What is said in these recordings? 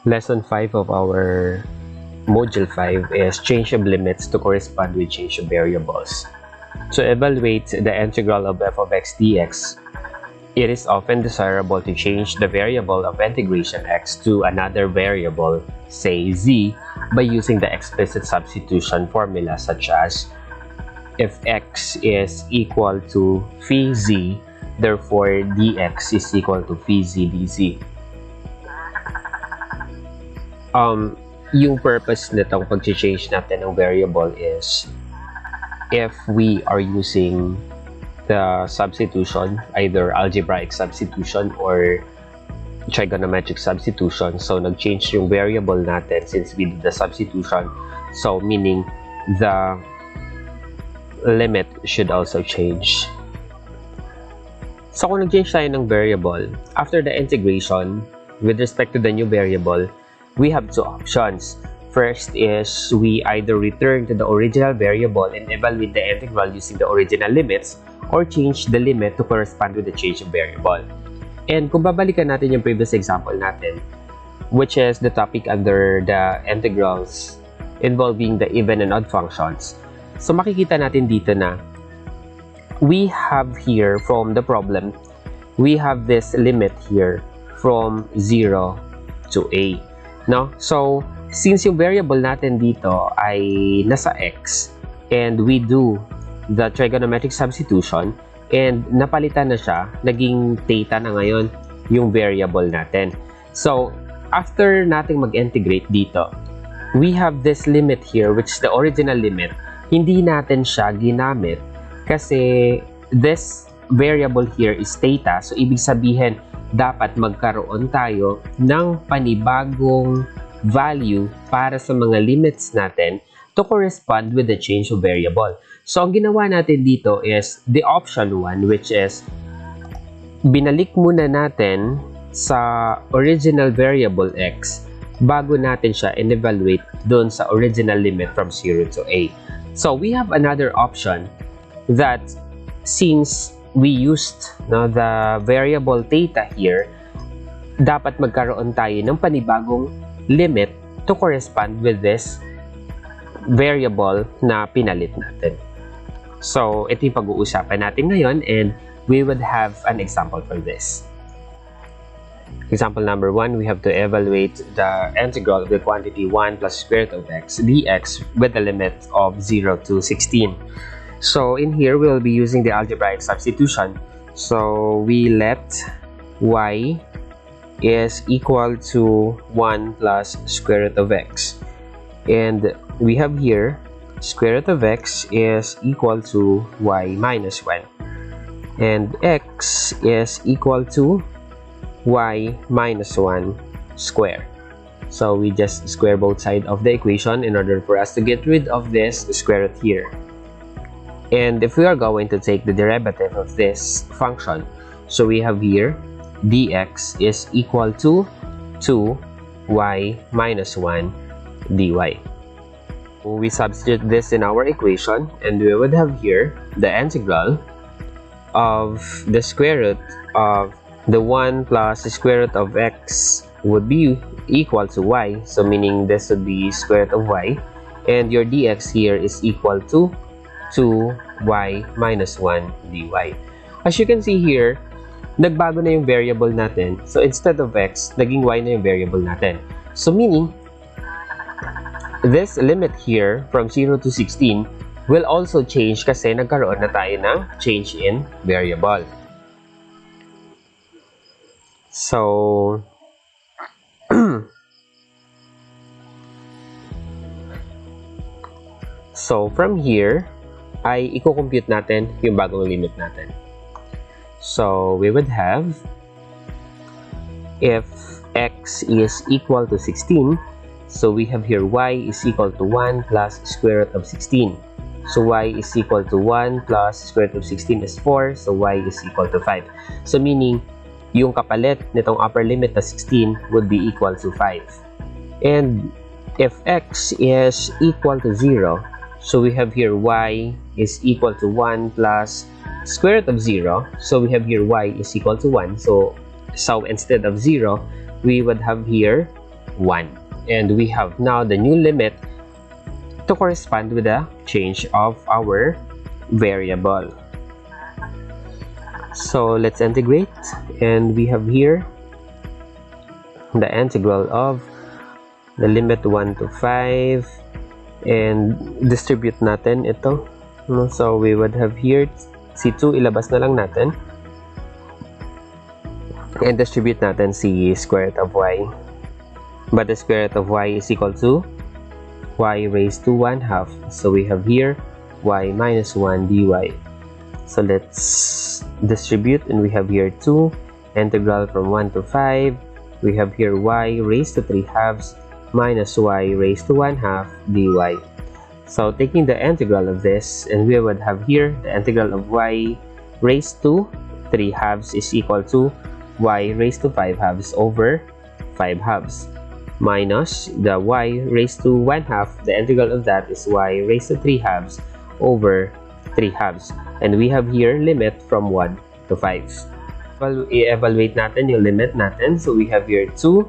Lesson 5 of our Module 5 is change of limits to correspond with change of variables. To evaluate the integral of f of x dx, it is often desirable to change the variable of integration x to another variable, say z, by using the explicit substitution formula such as if x is equal to phi z, therefore dx is equal to phi z dz. Yung purpose nitong pag-change natin ng variable is if we are using the substitution, either algebraic substitution or trigonometric substitution. So, nag-change yung variable natin since we did the substitution. So, meaning the limit should also change. So, kung nag-change tayo ng variable, after the integration, with respect to the new variable, we have two options. First is we either return to the original variable and evaluate the integral using the original limits, or change the limit to correspond with the change of variable. And kung babalikan natin yung previous example natin, which is the topic under the integrals involving the even and odd functions, so makikita natin dito na we have here from the problem, we have this limit here from 0 to a. No? So, since yung variable natin dito ay nasa x and we do the trigonometric substitution and napalitan na siya, naging theta na ngayon yung variable natin. So, after nating mag-integrate dito, we have this limit here which is the original limit. Hindi natin siya ginamit kasi this variable here is theta. So, ibig sabihin, dapat magkaroon tayo ng panibagong value para sa mga limits natin to correspond with the change of variable. So, ang ginawa natin dito is the option 1, which is binalik muna natin sa original variable x bago natin siya in-evaluate doon sa original limit from 0 to a. So, we have another option that since we used the variable theta here, dapat magkaroon tayo ng panibagong limit to correspond with this variable na pinalit natin. So, ito yung pag-uusapan natin ngayon and we would have an example for this. Example number 1, we have to evaluate the integral of the quantity 1 plus square root of x dx with the limit of 0 to 16. So, in here, we'll be using the algebraic substitution. So, we let y is equal to 1 plus square root of x. And we have here, square root of x is equal to y minus 1. And x is equal to y minus 1 square. So, we just square both sides of the equation in order for us to get rid of this square root here. And if we are going to take the derivative of this function, so we have here dx is equal to 2y minus 1 dy. We substitute this in our equation and we would have here the integral of the square root of the 1 plus the square root of x would be equal to y. So meaning this would be square root of y, and your dx here is equal to 2y minus 1 dy. As you can see here, nagbago na yung variable natin. So, instead of x, naging y na yung variable natin. So, meaning, this limit here from 0 to 16 will also change kasi nagkaroon na tayo ng change in variable. So, from here, ay i-compute natin yung bagong limit natin. So, we would have if x is equal to 16, so we have here y is equal to 1 plus square root of 16. So, y is equal to 1 plus square root of 16 is 4, so y is equal to 5. So, meaning, yung kapalit nitong upper limit na 16 would be equal to 5. And if x is equal to 0, so we have here y is equal to 1 plus square root of 0. So we have here y is equal to 1. So instead of 0, we would have here 1. And we have now the new limit to correspond with the change of our variable. So let's integrate, and we have here the integral of the limit 1 to 5, and distribute natin ito. So we would have here si 2, ilabas na lang natin, and distribute natin si square root of y. But the square root of y is equal to y raised to 1/2. So we have here y minus 1 dy. So let's distribute, and we have here 2, integral from 1 to 5. We have here y raised to 3/2 minus y raised to 1/2 dy. So taking the integral of this, and we would have here the integral of y raised to 3/2 is equal to y raised to 5/2 over 5/2 minus the y raised to 1/2. The integral of that is y raised to 3/2 over 3/2, and we have here limit from 1 to 5. Well, i-evaluate natin yung limit natin. So we have here 2,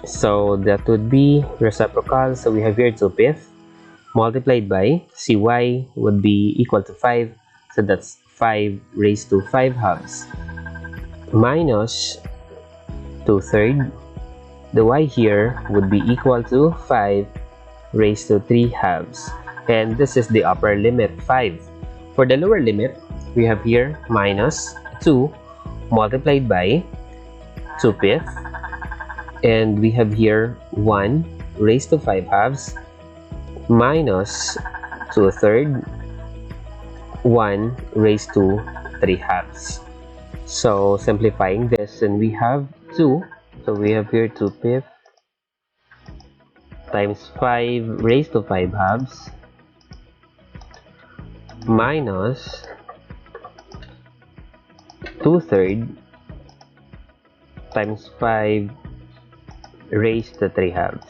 so that would be reciprocal. So we have here 2/5 multiplied by cy would be equal to 5, so that's 5 raised to 5/2 minus 2/3. The y here would be equal to 5 raised to 3/2, and this is the upper limit, 5. For the lower limit, we have here minus 2 multiplied by 2/5, and we have here 1 raised to 5/2 minus 2/3, 1 raised to 3/2. So simplifying this, and we have 2, so we have here 2/5 times 5 raised to 5/2 minus 2/3 times 5 raised to 3/2.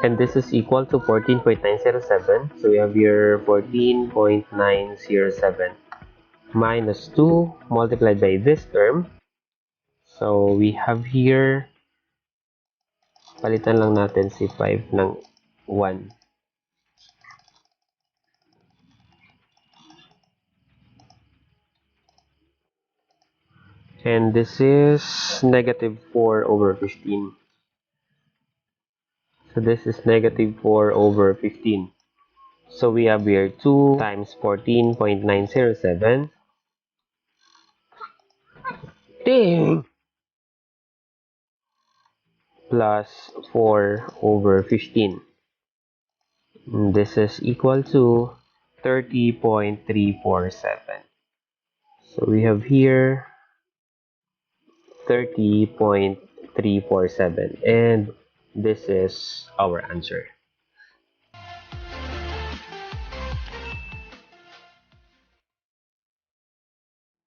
And this is equal to 14.907. So we have here 14.907 minus 2 multiplied by this term. So we have here, palitan lang natin si 5 ng 1. And this is negative 4 over 15. So this is negative 4 over 15. So we have here 2 times 14.907. Dang! Plus 4 over 15. And this is equal to 30.347. So we have here 30.347, and this is our answer.